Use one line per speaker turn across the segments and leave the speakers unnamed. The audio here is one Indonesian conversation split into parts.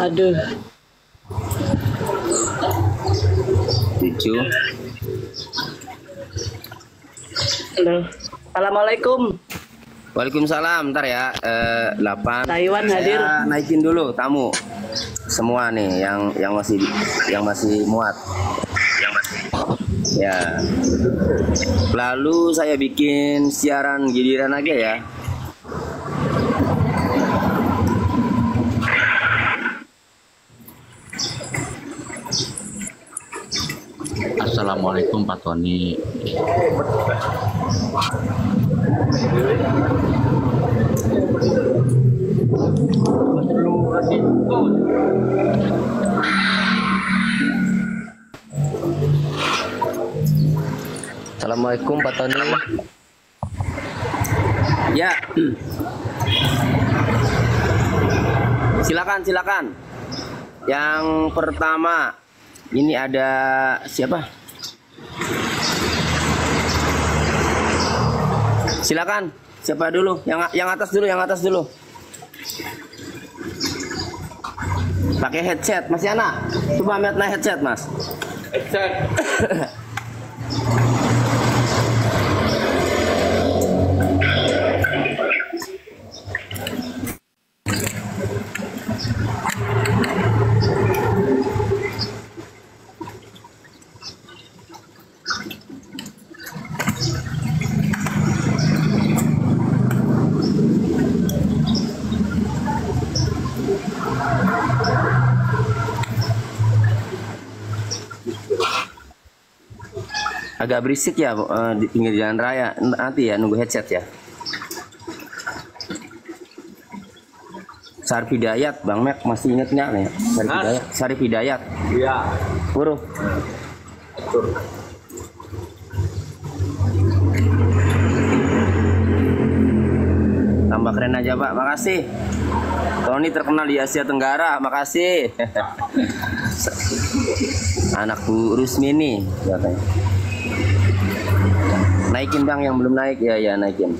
Aduh.
7.
Halo. Assalamualaikum.
Waalaikumsalam. Ntar ya. 8.
Taiwan hadir.
Saya naikin dulu tamu semua nih yang masih muat. Ya. Lalu saya bikin siaran giliran aja ya.
Assalamualaikum Pak Tony.
Assalamualaikum Pak Tony. Ya. Silakan. Yang pertama ini ada siapa? Silakan. Siapa dulu? Yang atas dulu. Pakai headset, Mas Yana. Coba naik headset, Mas. Headset. Agak berisik ya di pinggir jalan raya. Nanti ya nunggu headset ya. Sarif Hidayat, Bang Mek masih ingetnya nih? Sarif Hidayat.
Iya.
Buruh. Tambah keren aja Pak, makasih. Tony terkenal di Asia Tenggara, makasih. Anak Bu Rusmini katanya. Naikin Bang yang belum naik ya naikin.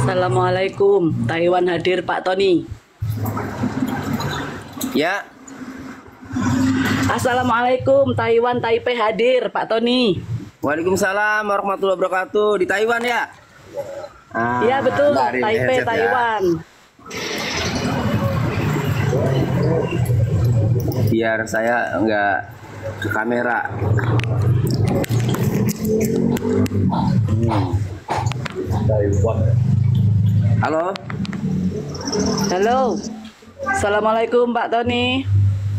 Assalamualaikum. Taiwan hadir Pak Tony.
Ya.
Assalamualaikum. Taiwan Taipei hadir Pak Tony.
Waalaikumsalam warahmatullahi wabarakatuh. Di Taiwan ya?
Iya betul.
Taipei
Taipei Taiwan.
Biar saya enggak ke kamera. Halo.
Halo. Assalamualaikum Pak Tony.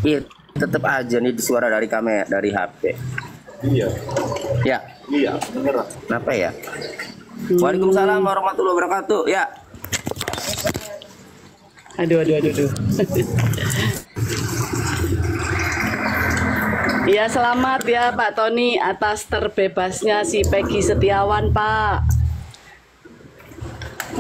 Iya, tetap aja nih suara dari kamera, dari HP.
Iya.
Ya.
Iya, beneran.
Kenapa ya? Waalaikumsalam warahmatullahi wabarakatuh. Ya.
Aduh. Iya selamat ya Pak Tony atas terbebasnya si Peggy Setiawan Pak.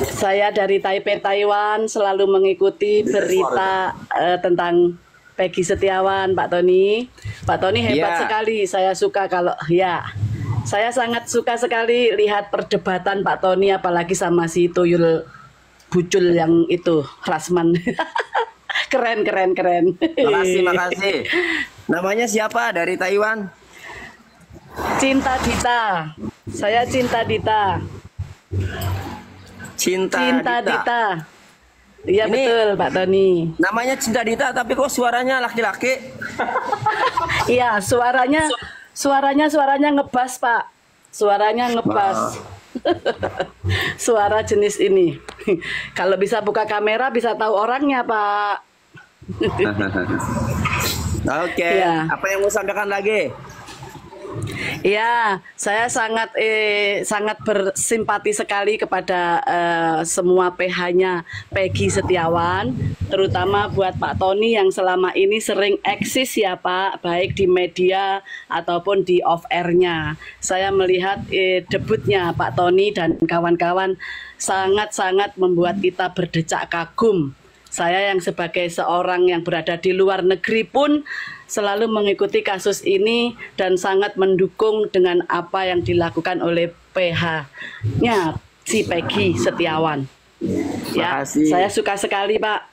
Saya dari Taipei Taiwan selalu mengikuti berita tentang Peggy Setiawan Pak Tony. Pak Tony hebat sekali. Saya suka kalau saya sangat suka sekali lihat perdebatan Pak Tony apalagi sama si Tuyul Bucul yang itu Rasman. Keren.
Makasih. Namanya siapa dari Taiwan?
Cinta Dita. Saya Cinta Dita. Cinta Dita. Iya betul Pak Tony.
Namanya Cinta Dita tapi kok suaranya laki-laki?
Iya suaranya ngebas Pak. Suaranya ngebas. Suara jenis ini. Kalau bisa buka kamera bisa tahu orangnya Pak.
Oke.
Ya.
Apa yang mau sampaikan lagi?
Ya, saya sangat bersimpati sekali kepada semua PH-nya Peggy Setiawan, terutama buat Pak Tony yang selama ini sering eksis ya Pak, baik di media ataupun di off air-nya. Saya melihat debutnya Pak Tony dan kawan-kawan sangat-sangat membuat kita berdecak kagum. Saya yang sebagai seorang yang berada di luar negeri pun selalu mengikuti kasus ini dan sangat mendukung dengan apa yang dilakukan oleh PH-nya si Peggy Setiawan. Ya,
Makasih.
saya suka sekali, Pak.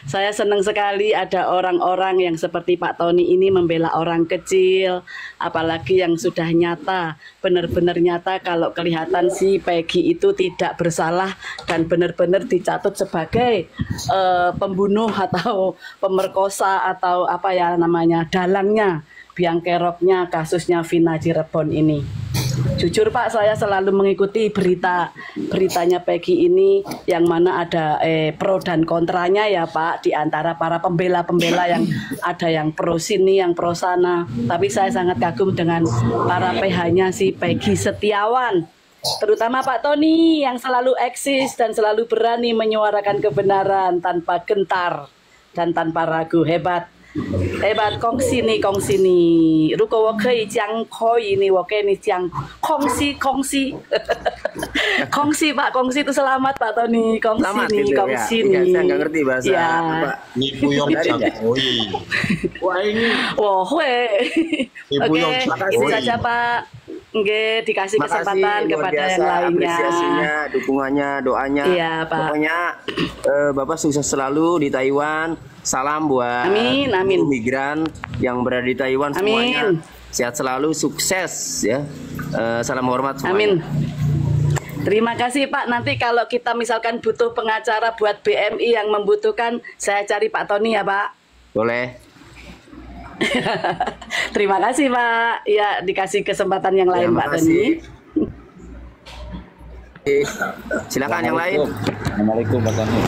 Saya senang sekali ada orang-orang yang seperti Pak Tony ini membela orang kecil, apalagi yang sudah nyata, benar-benar nyata kalau kelihatan si Peggy itu tidak bersalah dan benar-benar dicatut sebagai pembunuh atau pemerkosa atau apa ya namanya, dalangnya, biang keroknya kasusnya Vina Cirebon ini. Jujur Pak, saya selalu mengikuti beritanya Peggy ini yang mana ada pro dan kontranya ya Pak, di antara para pembela-pembela yang ada yang pro sini, yang pro sana. Tapi saya sangat kagum dengan para PH-nya si Peggy Setiawan. Terutama Pak Tony yang selalu eksis dan selalu berani menyuarakan kebenaran tanpa gentar dan tanpa ragu. Hebat. Hebat, kongsi nih. Ruko wo kei jiang koi ini wo kei ni jiang kongsi. Kongsi Pak, kongsi itu selamat Pak Tony. Kongsi
Selamat
nih,
gitu ya.
kongsi
Iya,
nih.
saya nggak ngerti bahasa
Ya.
apa.
Nipuyong Cakoi. Wah ini
Wah,
Ibu
Oke,
yang
itu
cakoi.
saja Pak. Nggih, dikasih kesempatan
luar
kepada
biasa
yang lainnya.
apresiasinya, dukungannya, doanya.
Iya, Pak.
Pokoknya Bapak sukses selalu di Taiwan. Salam buat
Amin, amin.
seluruh migran yang berada di Taiwan semuanya.
Amin.
Sehat selalu, sukses ya. Salam hormat semuanya.
Amin. Terima kasih Pak. Nanti kalau kita misalkan butuh pengacara buat BMI yang membutuhkan, saya cari Pak Tony ya Pak.
Boleh.
Terima kasih Pak. Ya, dikasih kesempatan yang lain Pak Tony.
Silakan yang lain.
Assalamualaikum Pak Tony.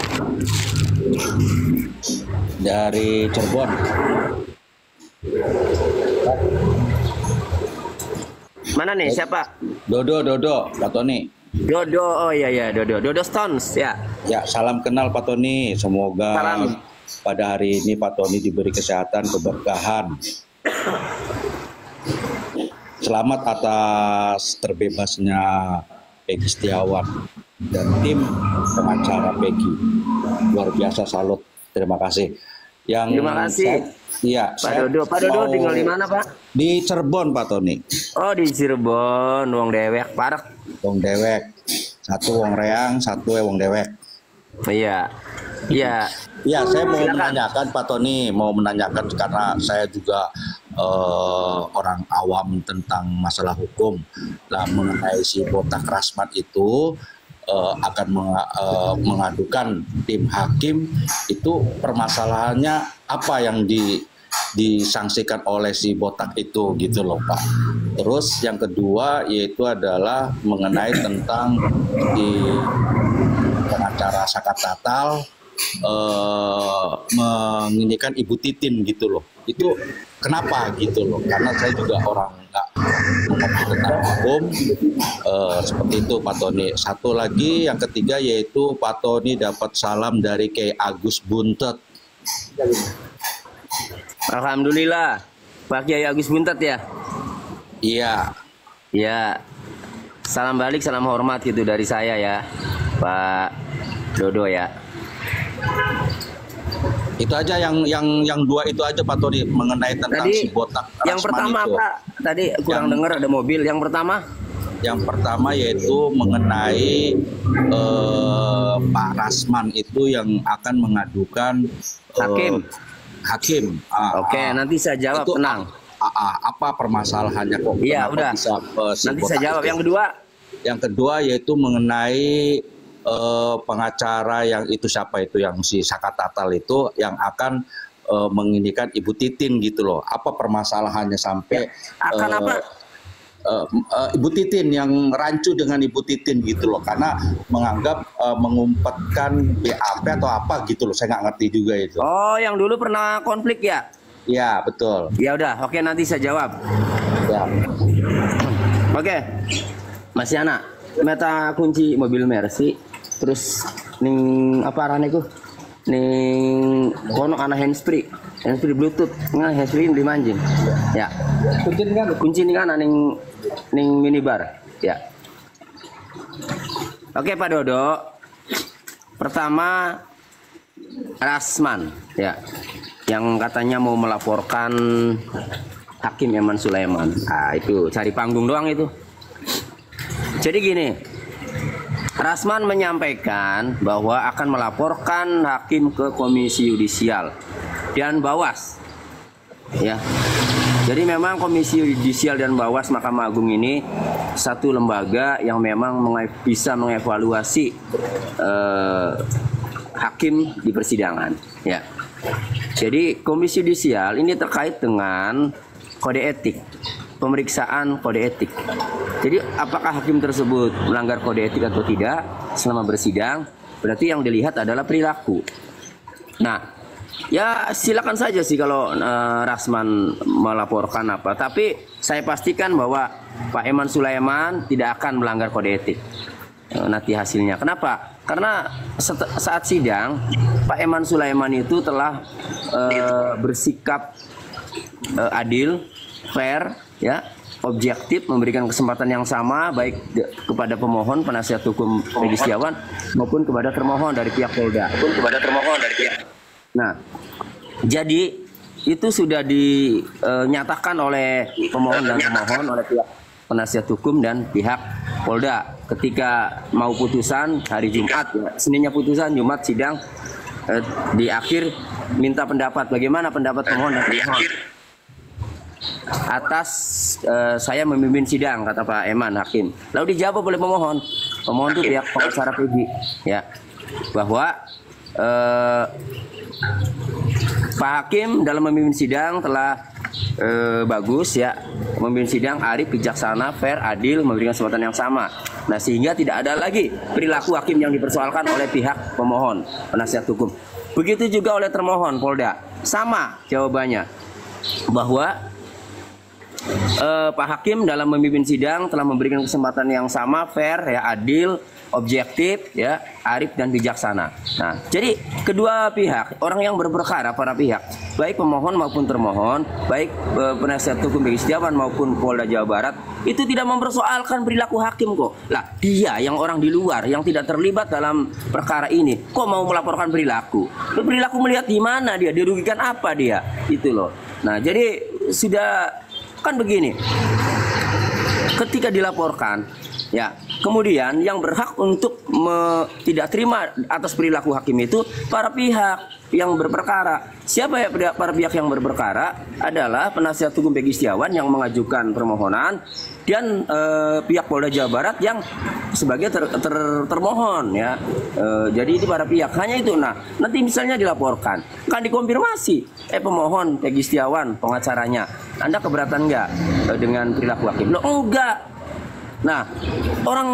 Dari Cirebon.
Mana nih siapa?
Dodo, Pak Tony.
Dodo. Oh iya Dodo Stones ya.
Ya, salam kenal Pak Tony. Semoga
Salam.
pada hari ini Pak Tony diberi kesehatan, keberkahan. Selamat atas terbebasnya Peggy Setiawan dan tim pengacara Peggy. Luar biasa, salut. Terima kasih.
Terima kasih. Pak Dodo tinggal di mana Pak?
Di Cirebon Pak Tony.
Oh di Cirebon, wong dewek parek.
Wong dewek. Satu wong reang, satu wong dewek.
Iya. Iya.
Ya, saya mau
Silakan.
menanyakan Pak Tony, karena saya juga orang awam tentang masalah hukum. Nah, mengenai si botak Rasmat itu akan mengadukan tim hakim, itu permasalahannya apa yang disangsikan oleh si botak itu gitu loh Pak. Terus yang kedua yaitu adalah mengenai tentang di pengacara Sakat Tatal menginginkan Ibu Titin gitu loh. Itu kenapa gitu loh? Karena saya juga orang nggak mengerti tentang hukum seperti itu Pak Tony. Satu lagi yang ketiga yaitu Pak Tony dapat salam dari Kiai Agus Buntet.
Alhamdulillah. Pak Kiai Agus Buntet ya.
Iya.
Ya. Salam balik, salam hormat gitu dari saya ya, Pak Dodo ya.
Itu aja yang dua itu aja Pak Tony mengenai tentang
Tadi
si botak
yang
Rasman
pertama
itu.
Pak, tadi kurang
Yang-
dengar ada mobil. Yang pertama
Yang pertama yaitu mengenai Pak Rasman itu yang akan mengadukan hakim.
Oke, nanti saya jawab,
Itu
tenang.
Apa permasalahannya kok?
Iya,
Kenapa
udah.
bisa, si
Nanti
botak
saya jawab.
itu?
Yang kedua,
Yang kedua yaitu mengenai pengacara yang itu siapa itu yang si Sakat Tatal itu yang akan menginginkan Ibu Titin gitu loh. Apa permasalahannya sampai
akan apa?
Ibu Titin yang rancu dengan Ibu Titin gitu loh, karena menganggap mengumpetkan BAP atau apa gitu loh, saya nggak ngerti juga itu.
Oh, yang dulu pernah konflik ya?
Ya betul.
Ya udah, oke nanti saya jawab.
Ya.
Oke. Mas Yana, meta kunci mobil Mercy, terus ning apa arane ku? Ning kono ana handsfree Bluetooth, nggak handsfree di manjing. Ya. Kunci ning ana ning minibar. Ya. Oke Pak Dodo. Pertama Rasman ya, yang katanya mau melaporkan Hakim Eman Sulaiman. Nah, itu cari panggung doang itu. Jadi gini, Rasman menyampaikan bahwa akan melaporkan hakim ke Komisi Yudisial dan Bawas. Ya. Jadi memang Komisi Yudisial dan Bawas Mahkamah Agung ini satu lembaga yang memang bisa mengevaluasi hakim di persidangan. Ya. Jadi Komisi Yudisial ini terkait dengan kode etik, pemeriksaan kode etik. Jadi apakah hakim tersebut melanggar kode etik atau tidak selama bersidang? Berarti yang dilihat adalah perilaku. Nah, ya silakan saja sih kalau Rasman melaporkan apa. Tapi saya pastikan bahwa Pak Eman Sulaiman tidak akan melanggar kode etik. Nanti hasilnya. Kenapa? Karena saat sidang Pak Eman Sulaiman itu telah bersikap adil, fair, ya, objektif, memberikan kesempatan yang sama baik kepada pemohon penasihat hukum Peggy Setiawan maupun kepada termohon dari pihak Polda. Nah, jadi itu sudah dinyatakan oleh pemohon dan termohon oleh pihak penasihat hukum dan pihak Polda ketika mau putusan hari Jumat, ya, Seninnya putusan, Jumat sidang, di akhir minta pendapat bagaimana pendapat pemohon dan termohon atas saya memimpin sidang, kata Pak Eman Hakim. Lalu dijawab oleh pemohon itu pihak pengacara Peggy, ya, bahwa Pak Hakim dalam memimpin sidang telah bagus, ya, memimpin sidang arif, bijaksana, fair, adil, memberikan kesempatan yang sama. Nah, sehingga tidak ada lagi perilaku hakim yang dipersoalkan oleh pihak pemohon penasihat hukum. Begitu juga oleh termohon Polda, sama jawabannya, bahwa Pak Hakim dalam memimpin sidang telah memberikan kesempatan yang sama, fair, ya, adil, objektif, ya, arif dan bijaksana. Nah, jadi kedua pihak, orang yang berperkara, para pihak, baik pemohon maupun termohon, baik penasihat hukum Peggy Setiawan maupun Polda Jawa Barat, itu tidak mempersoalkan perilaku hakim kok. Lah, dia yang orang di luar yang tidak terlibat dalam perkara ini, kok mau melaporkan perilaku? Perilaku melihat di mana dia, dirugikan apa dia? Itu loh. Nah, jadi sudah kan begini, ketika dilaporkan, ya, kemudian yang berhak untuk tidak terima atas perilaku hakim itu para pihak yang berperkara. Siapa ya para pihak yang berperkara? Adalah penasihat hukum Peggy Setiawan yang mengajukan permohonan dan pihak Polda Jawa Barat yang sebagai termohon, ya. Jadi itu para pihak, hanya itu. Nah, nanti misalnya dilaporkan, kan dikonfirmasi, pemohon Peggy Setiawan, pengacaranya, Anda keberatan nggak dengan perilaku hakim? Loh, enggak. Nah, orang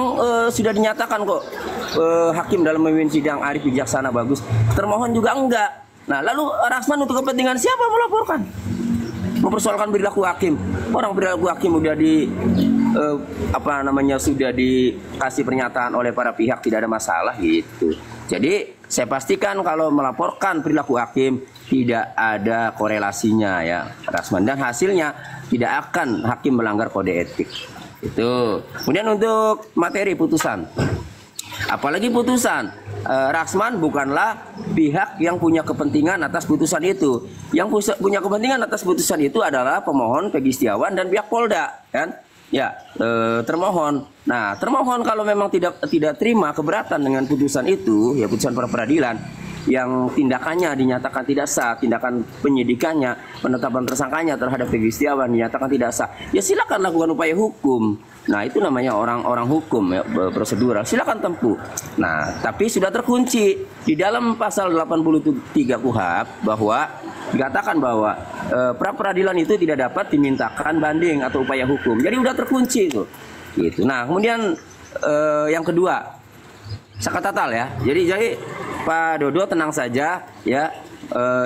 sudah dinyatakan kok hakim dalam memimpin sidang arif, bijaksana, bagus. Termohon juga enggak. Nah, lalu Rasman untuk kepentingan siapa melaporkan? Mempersoalkan perilaku hakim. Orang perilaku hakim udah sudah dikasih pernyataan oleh para pihak, tidak ada masalah gitu. Jadi saya pastikan kalau melaporkan perilaku hakim tidak ada korelasinya, ya, Rasman, dan hasilnya tidak akan hakim melanggar kode etik. Itu. Kemudian untuk materi putusan, apalagi putusan, Rasman bukanlah pihak yang punya kepentingan atas putusan itu. Yang punya kepentingan atas putusan itu adalah pemohon Peggy Setiawan dan pihak Polda, kan? Ya, termohon. Nah, termohon kalau memang tidak terima, keberatan dengan putusan itu, ya, putusan pra peradilan yang tindakannya dinyatakan tidak sah, tindakan penyidikannya, penetapan tersangkanya terhadap Peggy Setiawan dinyatakan tidak sah, ya silakan lakukan upaya hukum. Nah, itu namanya orang hukum, ya, prosedural, silakan tempuh. Nah, tapi sudah terkunci di dalam pasal 83 KUHP bahwa dikatakan bahwa pra peradilan itu tidak dapat dimintakan banding atau upaya hukum. Jadi udah terkunci itu. Gitu. Nah, kemudian yang kedua, sakatatal, ya. Jadi Pak Dodo tenang saja, ya,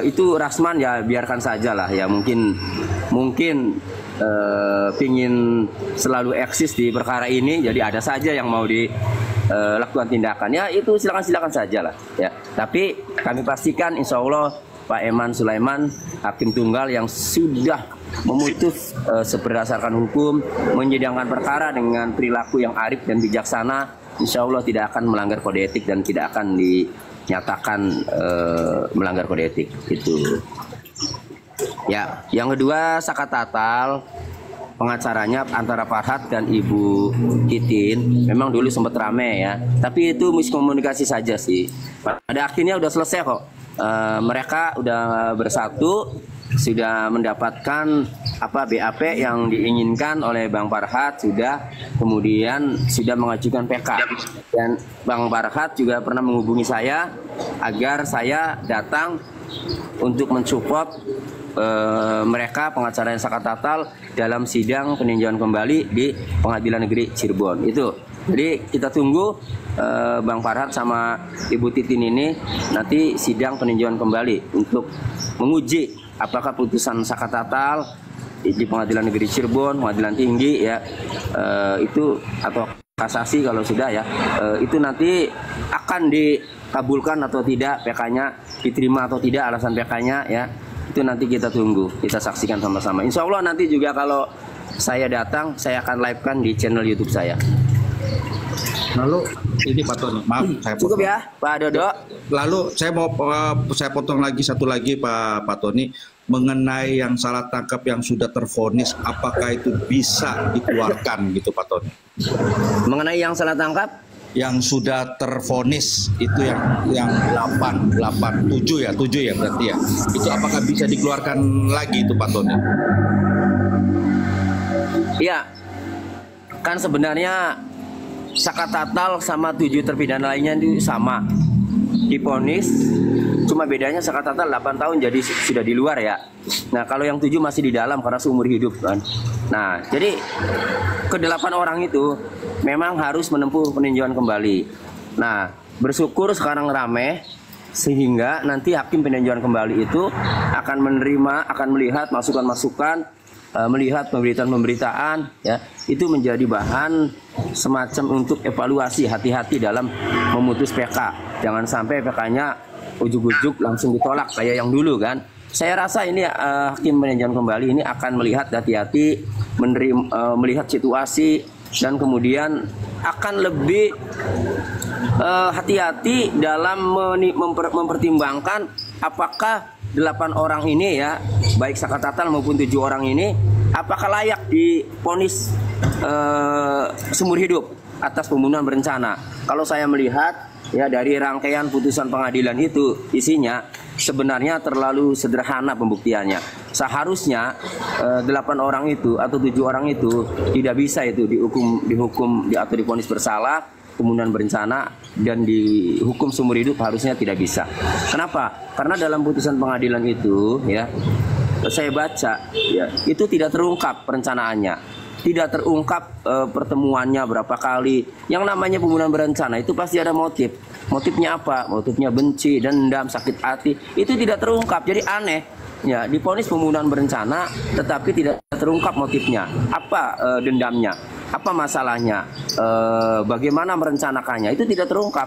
itu Rasman ya biarkan saja lah, ya, mungkin pingin selalu eksis di perkara ini, jadi ada saja yang mau dilakukan tindakan, ya, itu silakan saja lah, ya. Tapi kami pastikan insya Allah Pak Eman Sulaiman hakim tunggal yang sudah memutus berdasarkan hukum, menyidangkan perkara dengan perilaku yang arif dan bijaksana, insya Allah tidak akan melanggar kode etik dan tidak akan dinyatakan melanggar kode etik itu. Ya, yang kedua Sakatatal pengacaranya antara Farhat dan Ibu Titin memang dulu sempat rame ya, tapi itu miskomunikasi saja sih. Pada akhirnya udah selesai kok. Mereka udah bersatu, sudah mendapatkan apa BAP yang diinginkan oleh Bang Farhat, sudah kemudian sudah mengajukan PK, dan Bang Farhat juga pernah menghubungi saya agar saya datang untuk mensupport mereka pengacara yang Sakatatal dalam sidang peninjauan kembali di Pengadilan Negeri Cirebon itu. Jadi kita tunggu Bang Farhat sama Ibu Titin ini nanti sidang peninjauan kembali untuk menguji apakah putusan Sakatatal di Pengadilan Negeri Cirebon, Pengadilan Tinggi ya itu atau kasasi kalau sudah ya itu nanti akan dikabulkan atau tidak PK-nya, diterima atau tidak alasan PK-nya ya. Itu nanti kita tunggu, kita saksikan sama-sama. Insya Allah nanti juga kalau saya datang, saya akan live-kan di channel YouTube saya.
Lalu ini Pak Tony, maaf saya
Cukup
potong.
ya, Pak Dodo.
Lalu saya mau saya potong lagi satu lagi Pak Tony mengenai yang salah tangkap yang sudah tervonis, apakah itu bisa dikeluarkan gitu Pak Tony?
Mengenai yang salah tangkap,
yang sudah tervonis itu yang 7 ya berarti ya. Itu apakah bisa dikeluarkan lagi itu Pak Tony?
ya kan sebenarnya Sakatatal sama 7 terpidana lainnya itu sama divonis, cuma bedanya Sakatatal 8 tahun jadi sudah di luar ya. Nah kalau yang 7 masih di dalam karena seumur hidup kan. Nah jadi ke-8 orang itu memang harus menempuh peninjauan kembali. Nah bersyukur sekarang rame sehingga nanti hakim peninjauan kembali itu akan menerima, akan melihat masukan-masukan, melihat pemberitaan-pemberitaan ya, itu menjadi bahan semacam untuk evaluasi, hati-hati dalam memutus PK. Jangan sampai PK-nya ujuk-ujuk langsung ditolak kayak yang dulu kan. Saya rasa ini hakim peninjauan kembali ini akan melihat hati-hati, melihat situasi, dan kemudian akan lebih hati-hati dalam mempertimbangkan apakah 8 orang ini ya, baik Sakatatal maupun 7 orang ini, apakah layak divonis seumur hidup atas pembunuhan berencana. Kalau saya melihat ya dari rangkaian putusan pengadilan itu isinya sebenarnya terlalu sederhana pembuktiannya. Seharusnya 8 orang itu atau 7 orang itu tidak bisa itu dihukum atau divonis bersalah pembunuhan berencana dan dihukum seumur hidup, harusnya tidak bisa. Kenapa? Karena dalam putusan pengadilan itu ya saya baca ya itu tidak terungkap perencanaannya, tidak terungkap pertemuannya berapa kali. Yang namanya pembunuhan berencana itu pasti ada motif. Motifnya apa? Motifnya benci, dendam, sakit hati. Itu tidak terungkap. Jadi aneh. Ya, divonis pembunuhan berencana tetapi tidak terungkap motifnya. Apa dendamnya? Apa masalahnya? Bagaimana merencanakannya? Itu tidak terungkap.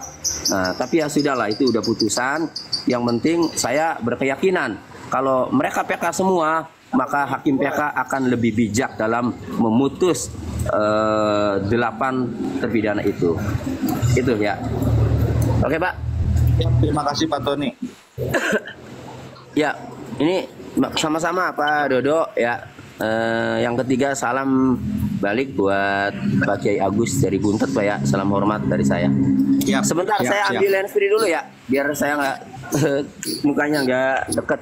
Nah, tapi ya sudahlah, itu udah putusan. Yang penting saya berkeyakinan kalau mereka PK semua, maka hakim PK akan lebih bijak dalam memutus 8 terpidana itu. Itu ya. Oke Pak.
Ya, terima kasih Pak Tony.
Ya, ini sama-sama Pak Dodo ya. Yang ketiga salam balik buat Pak Kiai Agus dari Buntet Pak ya. Salam hormat dari saya. Sebentar saya ambil handsfree dulu ya, biar saya nggak mukanya nggak deket.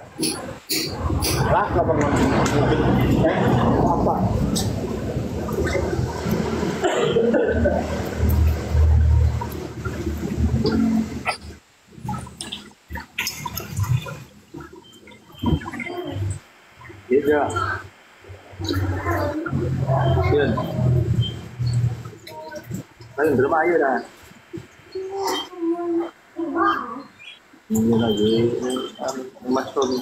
Apa? Iya. Iya. Paling berapa aja dah. Ini lagi Mas Tony.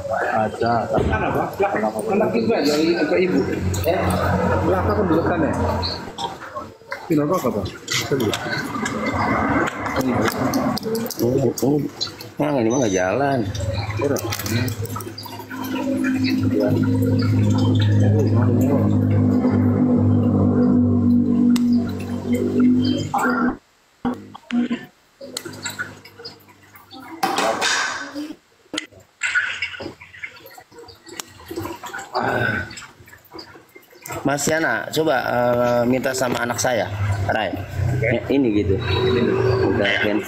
Ada. Mana Pak? Anak itu aja ke ibu. Belakang kedudukan ya. Kenapa Pak?
Nah, ini mah nggak jalan. Mas Yana, coba minta sama anak saya, Rai. Ini gitu. Udah kan.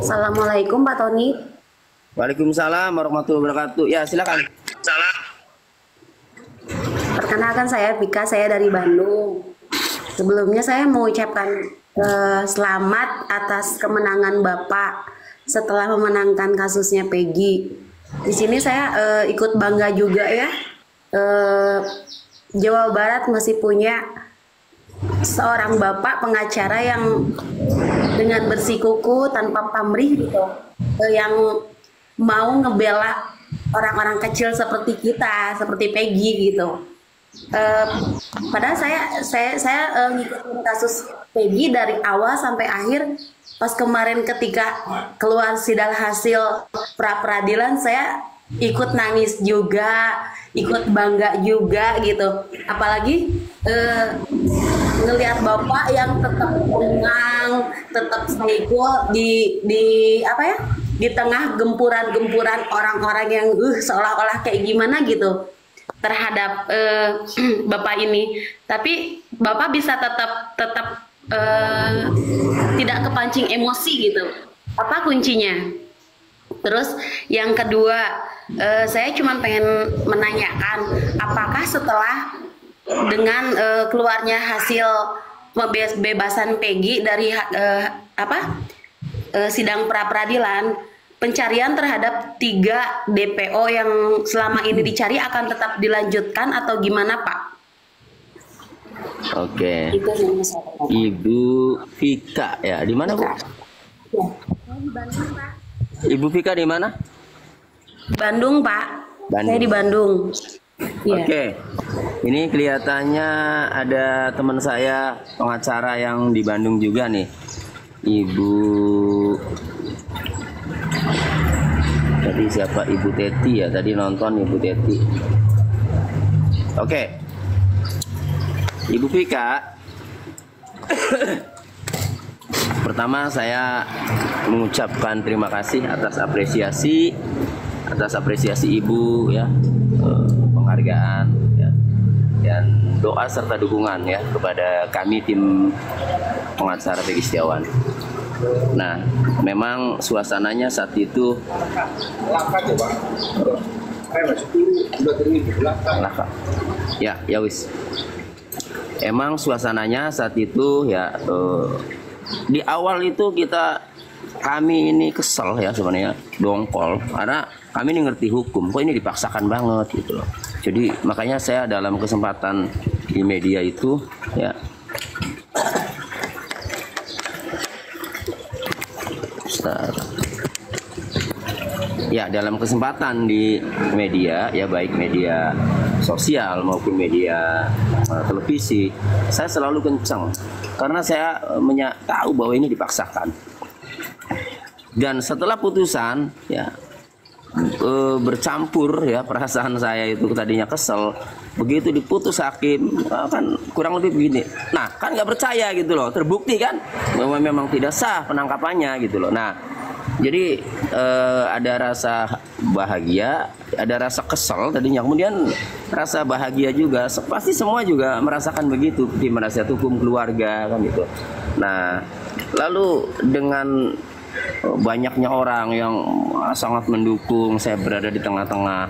Assalamualaikum Pak Tony.
Waalaikumsalam warahmatullahi wabarakatuh. Ya, silakan.
Perkenalkan saya Vika, saya dari Bandung. Sebelumnya saya mau ucapkan selamat atas kemenangan Bapak setelah memenangkan kasusnya Peggy. Di sini saya ikut bangga juga ya. Jawa Barat masih punya seorang bapak pengacara yang dengan bersikuku tanpa pamrih gitu, yang mau ngebela orang-orang kecil seperti kita, seperti Peggy gitu. Padahal saya ngikutin kasus Peggy dari awal sampai akhir. Pas kemarin ketika keluar sidang hasil pra peradilan, saya ikut nangis juga, ikut bangga juga gitu. Apalagi ngelihat bapak yang tetap tenang, tetap stabil di apa ya, di tengah gempuran-gempuran orang-orang yang seolah-olah kayak gimana gitu terhadap bapak ini. Tapi bapak bisa tetap tidak kepancing emosi gitu. Apa kuncinya? Terus yang kedua, saya cuma pengen menanyakan, apakah setelah dengan keluarnya hasil pembebasan Peggy dari sidang pra peradilan, pencarian terhadap 3 DPO yang selama ini dicari akan tetap dilanjutkan atau gimana Pak?
Oke.
Itu yang saya tanyakan.
Ibu Vika ya, di mana Bu?
Ya. Saya di Bandung Pak.
Ibu Vika di mana?
Bandung Pak.
Bandung.
Saya di Bandung. Iya.
Oke. Ini kelihatannya ada teman saya pengacara yang di Bandung juga nih. Ibu tadi siapa? Ibu Teti ya, tadi nonton Ibu Teti. Oke. Ibu Vika, pertama saya mengucapkan terima kasih atas apresiasi Ibu ya, penghargaan ya, dan doa serta dukungan ya kepada kami tim pengacara Peggy Setiawan. Nah, memang suasananya saat itu ya wis. Emang suasananya saat itu ya di awal itu kami ini kesel ya sebenarnya, dongkol, karena kami ini ngerti hukum, kok ini dipaksakan banget gitu loh. Jadi makanya saya dalam kesempatan di media itu ya dalam kesempatan di media ya, baik media sosial maupun media televisi, saya selalu kencang karena saya tahu bahwa ini dipaksakan. Dan setelah putusan ya bercampur ya perasaan saya itu, tadinya kesel, begitu diputus hakim kan kurang lebih begini. Nah kan nggak percaya gitu loh, terbukti kan bahwa memang tidak sah penangkapannya gitu loh. Nah jadi ada rasa bahagia, ada rasa kesel tadinya, kemudian rasa bahagia juga. Pasti semua juga merasakan begitu di penasihat hukum keluarga kan gitu. Nah lalu dengan banyaknya orang yang sangat mendukung, saya berada di tengah-tengah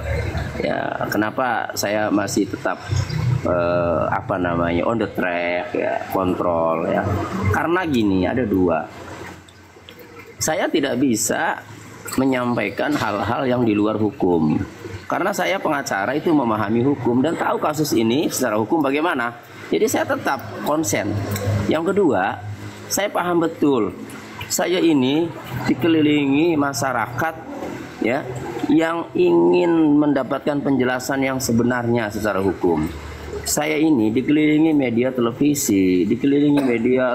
ya, kenapa saya masih tetap on the track ya, kontrol ya, karena gini, ada dua, saya tidak bisa menyampaikan hal-hal yang di luar hukum karena saya pengacara itu memahami hukum dan tahu kasus ini secara hukum bagaimana, jadi saya tetap konsen. Yang kedua, saya paham betul saya ini dikelilingi masyarakat ya yang ingin mendapatkan penjelasan yang sebenarnya secara hukum. Saya ini dikelilingi media televisi, dikelilingi media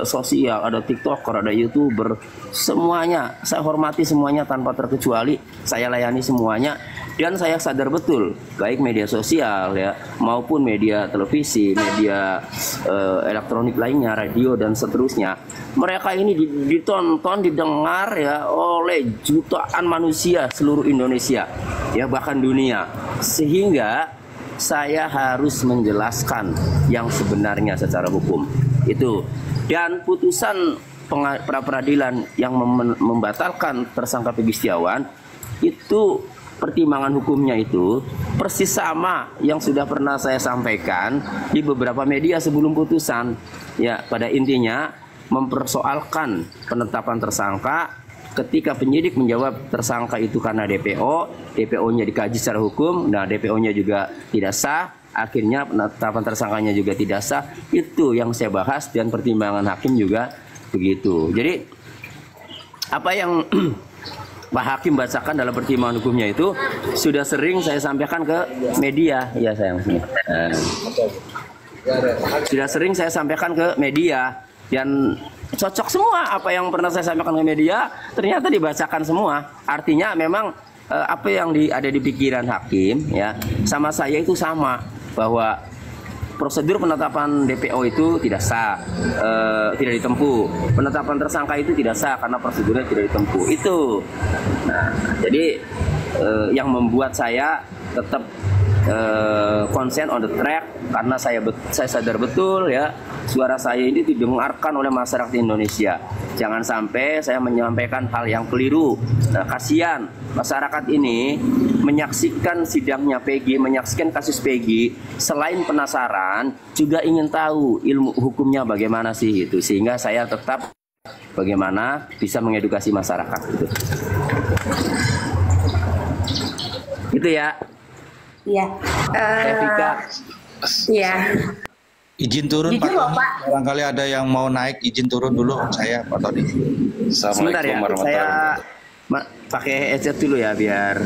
sosial, ada TikToker, ada YouTuber, semuanya saya hormati semuanya tanpa terkecuali, saya layani semuanya. Dan saya sadar betul, baik media sosial ya maupun media televisi, media elektronik lainnya, radio dan seterusnya, mereka ini ditonton, didengar ya oleh jutaan manusia seluruh Indonesia ya bahkan dunia, sehingga saya harus menjelaskan yang sebenarnya secara hukum itu. Dan putusan pra peradilan yang membatalkan tersangka Peggy Setiawan itu, pertimbangan hukumnya itu persis sama yang sudah pernah saya sampaikan di beberapa media sebelum putusan. Ya, pada intinya mempersoalkan penetapan tersangka ketika penyidik menjawab tersangka itu karena DPO, DPO-nya dikaji secara hukum, nah DPO-nya juga tidak sah, akhirnya penetapan tersangkanya juga tidak sah. Itu yang saya bahas dan pertimbangan hakim juga begitu. Jadi apa yang Pak Hakim bacakan dalam pertimbangan hukumnya itu sudah sering saya sampaikan ke media. Ya sayang. Sudah sering saya sampaikan ke media dan cocok semua apa yang pernah saya sampaikan ke media ternyata dibacakan semua. Artinya memang apa yang ada di pikiran hakim ya sama saya itu sama, bahwa prosedur penetapan DPO itu tidak sah, tidak ditempuh. Penetapan tersangka itu tidak sah karena prosedurnya tidak ditempuh. Itu. Nah, jadi yang membuat saya tetap konsen on the track karena saya sadar betul ya suara saya ini didengarkan oleh masyarakat Indonesia. Jangan sampai saya menyampaikan hal yang keliru. Nah, kasihan masyarakat ini menyaksikan sidangnya Peggy, menyaksikan kasus Peggy, selain penasaran juga ingin tahu ilmu hukumnya bagaimana sih itu, sehingga saya tetap bagaimana bisa mengedukasi masyarakat gitu. Itu ya.
Iya.
Evika.
Iya.
Izin turun
Jujur
Pak
loh,
Tony.
Pak.
Barangkali ada yang mau naik, izin turun dulu saya Pak Tony.
Sebentar ya, saya pakai headset dulu ya biar